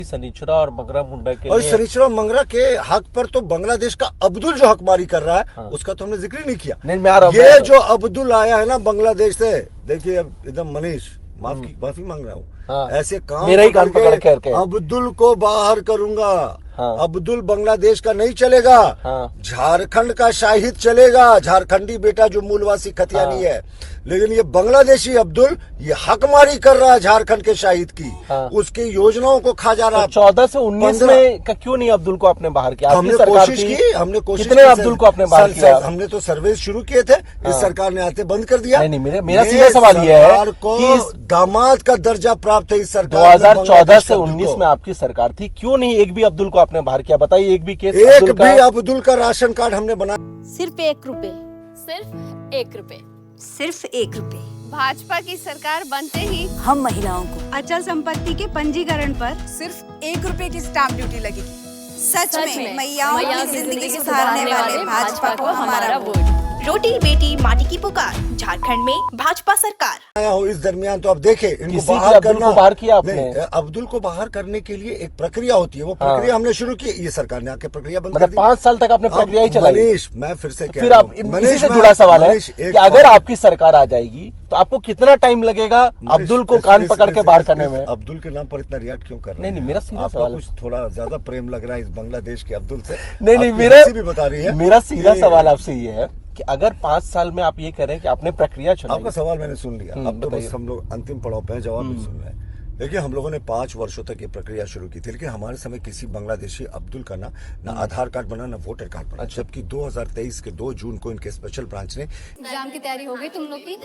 सनीचरा और मंगरा मुंडा के और लिए सनीचरा मंगरा के हक पर तो बांग्लादेश का अब्दुल जो हकमारी कर रहा है, हाँ। उसका तो हमने जिक्र ही नहीं किया। नहीं, मैं आ रहा हूं, ये जो अब्दुल आया है ना बांग्लादेश से, देखिए अब एकदम मनीष माफी मांग रहा हूँ, हाँ। ऐसे काम मेरा ही कान पकड़ के अब्दुल को बाहर करूंगा। हाँ। अब्दुल बांग्लादेश का नहीं चलेगा, हाँ। झारखंड का शाहिद चलेगा, झारखंडी बेटा जो मूलवासी खतियानी है। लेकिन ये बांग्लादेशी अब्दुल ये हकमारी कर रहा है झारखंड के शाहिद की, हाँ। उसकी योजनाओं को खा जा रहा है। 14 से 19 में का क्यों नहीं अब्दुल को आपने बाहर किया? हमने कोशिश की, हमने कोशिश कितने की, अब्दुल को आपने बाहर किया? हमने तो सर्वे शुरू किए थे, इस सरकार ने आते बंद कर दिया। नहीं, मेरा सीधा सवाल ये है कि दामाद का दर्जा प्राप्त है इस सरकार 2014 से 19 में आपकी सरकार थी, क्यों नहीं एक भी अब्दुल को आपने बाहर किया? बताइए एक भी केस एक भी अब्दुल का राशन कार्ड हमने बनाया। सिर्फ 1 रुपए, सिर्फ 1 रुपए। सिर्फ 1 रुपए। भाजपा की सरकार बनते ही हम महिलाओं को अचल संपत्ति के पंजीकरण पर सिर्फ 1 रुपए की स्टाम्प ड्यूटी लगेगी। सच में मैयाओं की जिंदगी सुधारने वाले भाजपा को हमारा वोट। रोटी बेटी माटी की पुकार, झारखंड में भाजपा सरकार। आया हूँ इस दरमियान तो अब देखे इनको किसी बाहर अब्दुल करना, को बाहर किया आपने? नहीं, अब्दुल को बाहर करने के लिए एक प्रक्रिया होती है, वो प्रक्रिया हमने शुरू की, ये सरकार ने आके प्रक्रिया बंद कर मतलब दी। 5 साल तक आपने प्रक्रिया ही चलाई। मनीष, मैं फिर से कह फिर रहा आप हूं, इसी से जुड़ा सवाल है मनीष, कि अगर आपकी सरकार आ जाएगी तो आपको कितना टाइम लगेगा अब्दुल को कान पकड़ के बाहर करने में? अब्दुल के नाम पर इतना रिएक्ट क्यों कर रहे हैं? नहीं, मेरा सीधा आपका सवाल है। कुछ थोड़ा ज्यादा प्रेम लग रहा है इस बांग्लादेश के अब्दुल से। नहीं, आपकी मेरा हंसी भी बता रही है। मेरा सीधा कि सवाल आपसे ये है कि अगर 5 साल में आप ये कह रहे हैं कि आपने प्रक्रिया चलाई। आपका सवाल मैंने सुन लिया, अब तो बताइए। बस हम लोग अंतिम पड़ाव पे हैं, जवाब भी सुन रहे हैं। देखिए, हम लोगों ने 5 वर्षों तक ये प्रक्रिया शुरू की थी, लेकिन हमारे समय किसी बांग्लादेशी अब्दुल का ना आधार कार्ड बना, ना वोटर कार्ड बना। जबकि 2023 के 2 जून को इनके स्पेशल ब्रांच ने एग्जाम की तैयारी हो गई तुम लोग की?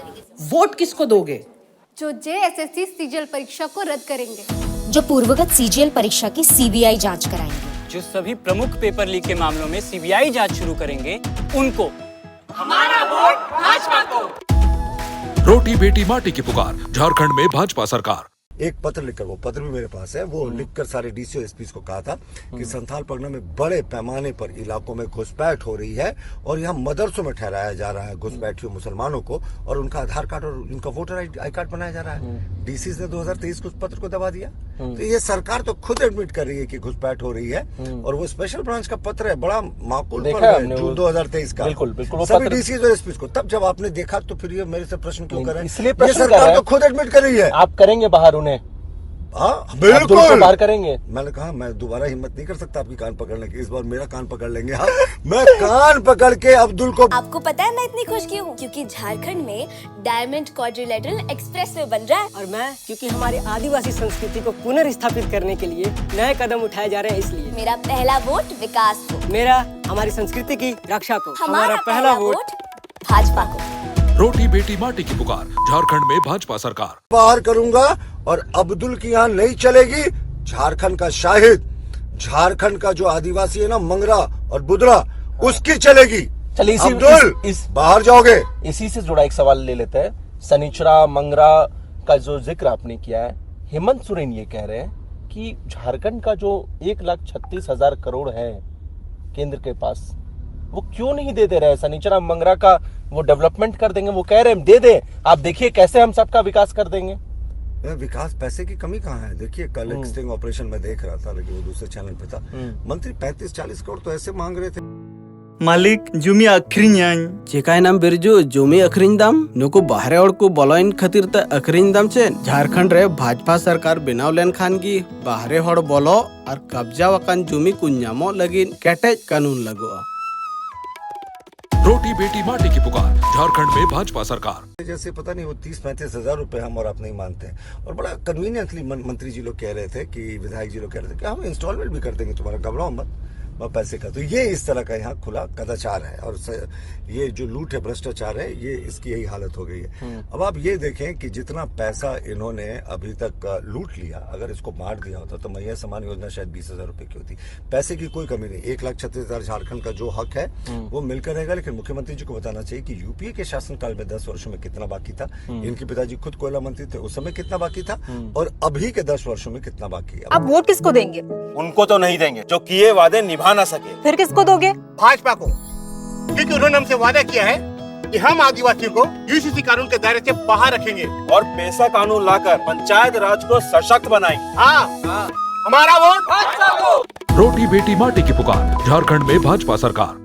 वोट किसको दोगे? जो जेएसएससी सीजीएल परीक्षा को रद्द करेंगे, जो पूर्वगत सीजीएल परीक्षा की सीबीआई जांच कराएंगे, जो सभी प्रमुख पेपर लीक के मामलों में सीबीआई जांच शुरू करेंगे, उनको हमारा वोट भाजपा को। रोटी बेटी माटी की पुकार, झारखंड में भाजपा सरकार। एक पत्र लिखकर, वो पत्र भी मेरे पास है, वो लिखकर सारे डीसी और एसपी को कहा था कि संथाल परगना में बड़े पैमाने पर इलाकों में घुसपैठ हो रही है और यहाँ मदरसों में ठहराया जा रहा है घुसपैठियों मुसलमानों को, और उनका आधार कार्ड और उनका वोटर आई कार्ड बनाया जा रहा है। डीसी ने 2023 को उस पत्र को दबा दिया। तो ये सरकार तो खुद एडमिट कर रही है कि घुसपैठ हो रही है, और वो स्पेशल ब्रांच का पत्र है, बड़ा माकूल पत्र है, जून 2023 का। बिल्कुल सभी डीसी और एसपी को। तब जब आपने देखा तो फिर ये मेरे से प्रश्न क्यों करें? इसलिए ये सरकार तो खुद एडमिट कर रही है। आप करेंगे बाहर उन्हें? हाँ, बिल्कुल बाहर करेंगे। मैंने कहा मैं दोबारा हिम्मत नहीं कर सकता आपकी कान पकड़ने की, इस बार मेरा कान पकड़ लेंगे। हाँ, मैं कान पकड़ के अब्दुल को। आपको पता है मैं इतनी खुश क्यों हूँ? क्योंकि झारखंड में डायमंड क्वाड्रिलेटरल एक्सप्रेसवे बन रहा है। और मैं क्योंकि हमारी आदिवासी संस्कृति को पुनर्स्थापित करने के लिए नए कदम उठाए जा रहे हैं, इसलिए मेरा पहला वोट विकास को, मेरा हमारी संस्कृति की रक्षा को, हमारा पहला वोट भाजपा को। रोटी बेटी माटी की पुकार, झारखंड में भाजपा सरकार। बाहर करूंगा और अब्दुल की यहाँ नहीं चलेगी। झारखंड का शाहिद, झारखंड का जो आदिवासी है ना मंगरा और बुदरा, उसकी चलेगी। चलिए अब्दुल बाहर जाओगे। इसी से जुड़ा एक सवाल ले लेते हैं। सनीचरा मंगरा का जो जिक्र आपने किया है, हेमंत सोरेन ये कह रहे हैं कि झारखंड का जो 1,36,000 करोड़ है केंद्र के पास, वो क्यों नहीं दे दे रहे? सनीचरा मंगरा का वो डेवलपमेंट कर देंगे, वो कह रहे हैं दे दे, आप देखिए कैसे हम सबका विकास कर देंगे। विकास पैसे की कमी कहाँ है? देखिए कल एक स्टिंग ऑपरेशन में देख रहा था, लेकिन वो दूसरे चैनल पे था, मंत्री 35-40 करोड़ तो ऐसे मांग रहे थे। मालिक जुमी अखरिኛኝ चेकायनाम बिरजू जुमी अखरिñ दाम नुको बाहरे और को बलॉइन खातिर त अखरिñ दाम चेन झारखंड रे भाजपा सरकार बनाव लेन खान की बाहरे हड़ बोलो और कब्जा वकान जुमी कुन्यामो लगिन कैटेज कानून लगोआ। रोटी बेटी माटी की पुकार, झारखंड में भाजपा सरकार। जैसे पता नहीं वो 30-35 हजार रुपए हम और आप नहीं मानते हैं, और बड़ा कन्वीनियंटली मंत्री जी लोग कह रहे थे कि विधायक जी लोग कह रहे थे कि हम इंस्टॉलमेंट भी कर देंगे तुम्हारा, घबराओ मत पैसे का। तो ये इस तरह का यहाँ खुला कदाचार है, और ये जो लूट है, भ्रष्टाचार है, ये इसकी यही हालत हो गई है। अब आप ये देखें कि जितना पैसा इन्होंने अभी तक लूट लिया, अगर इसको बांट दिया होता तो मैया समान योजना शायद 20,000 रुपए की होती। पैसे की कोई कमी नहीं, 1,36,000 झारखंड का जो हक है वो मिलकर रहेगा। लेकिन मुख्यमंत्री जी को बताना चाहिए कि यूपीए के शासनकाल में 10 वर्षों में कितना बाकी था। इनके पिताजी खुद कोयला मंत्री थे, उस समय कितना बाकी था, और अभी के 10 वर्षों में कितना बाकी है। अब वोट किसको देंगे? उनको तो नहीं देंगे जो किए वादे निभा ना सके। फिर किसको दोगे? भाजपा को, क्योंकि उन्होंने हमसे वादा किया है कि हम आदिवासियों को यूसीसी कानून के दायरे से बाहर रखेंगे और पैसा कानून लाकर पंचायत राज को सशक्त बनाएंगे। हाँ, हमारा वोट भाजपा को। रोटी बेटी माटी की पुकार, झारखंड में भाजपा सरकार।